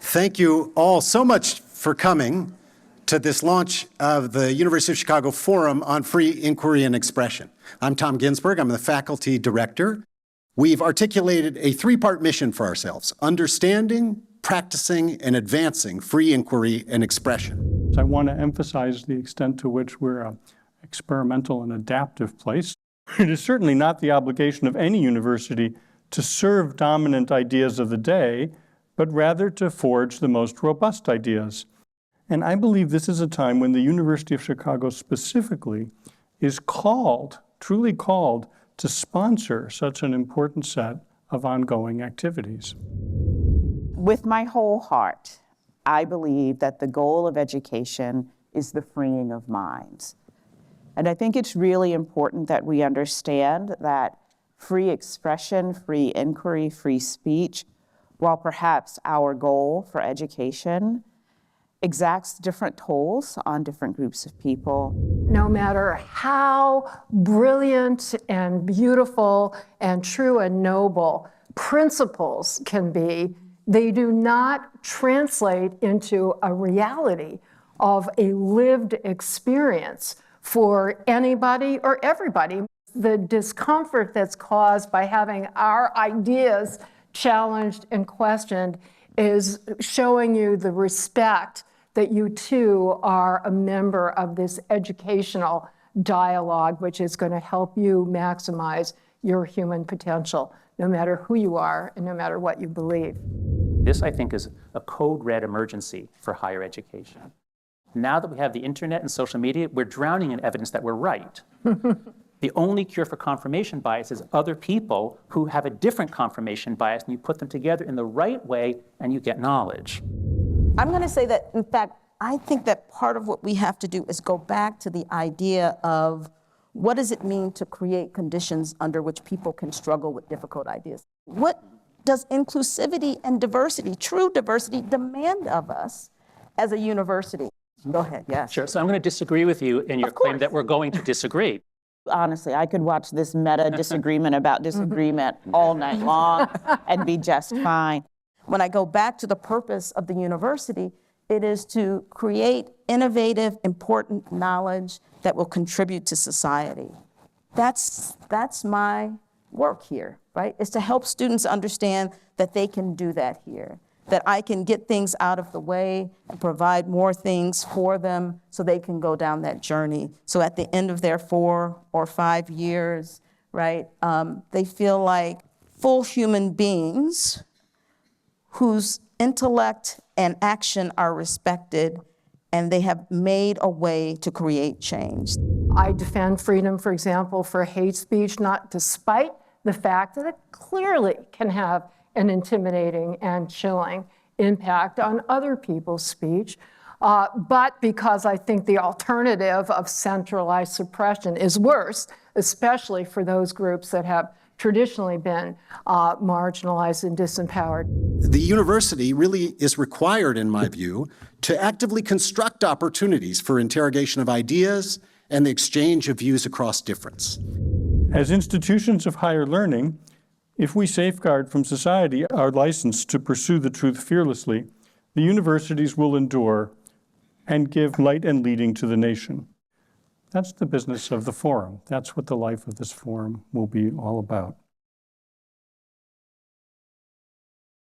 Thank you all so much for coming to this launch of the University of Chicago Forum on Free Inquiry and Expression. I'm Tom Ginsberg. I'm the faculty director. We've articulated a three-part mission for ourselves: understanding, practicing, and advancing free inquiry and expression. I want to emphasize the extent to which we're an experimental and adaptive place. It is certainly not the obligation of any university to serve dominant ideas of the day, but rather to forge the most robust ideas. And I believe this is a time when the University of Chicago specifically is called, truly called, to sponsor such an important set of ongoing activities. With my whole heart, I believe that the goal of education is the freeing of minds. And I think it's really important that we understand that free expression, free inquiry, free speech, while perhaps our goal for education, exacts different tolls on different groups of people. No matter how brilliant and beautiful and true and noble principles can be, they do not translate into a reality of a lived experience for anybody or everybody. The discomfort that's caused by having our ideas challenged and questioned is showing you the respect that you too are a member of this educational dialogue, which is going to help you maximize your human potential, no matter who you are and no matter what you believe. This, I think, is a code red emergency for higher education. Now that we have the internet and social media, we're drowning in evidence that we're right. The only cure for confirmation bias is other people who have a different confirmation bias, and you put them together in the right way, and you get knowledge. I'm going to say that, in fact, I think that part of what we have to do is go back to the idea of what does it mean to create conditions under which people can struggle with difficult ideas? What does inclusivity and diversity, true diversity, demand of us as a university? Go ahead, yes. Sure, so I'm going to disagree with you in your claim that we're going to disagree. Honestly, I could watch this meta disagreement about disagreement all night long and be just fine. When I go back to the purpose of the university, it is to create innovative, important knowledge that will contribute to society. That's my work here, right? It's to help students understand that they can do that here, that I can get things out of the way and provide more things for them so they can go down that journey. So at the end of their 4 or 5 years, right, they feel like full human beings whose intellect and action are respected, and they have made a way to create change. I defend freedom, for example, for hate speech, not despite the fact that it clearly can have an intimidating and chilling impact on other people's speech, but because I think the alternative of centralized suppression is worse, especially for those groups that have traditionally been marginalized and disempowered. The university really is required, in my view, to actively construct opportunities for interrogation of ideas and the exchange of views across difference. As institutions of higher learning, if we safeguard from society our license to pursue the truth fearlessly, the universities will endure and give light and leading to the nation. That's the business of the forum. That's what the life of this forum will be all about.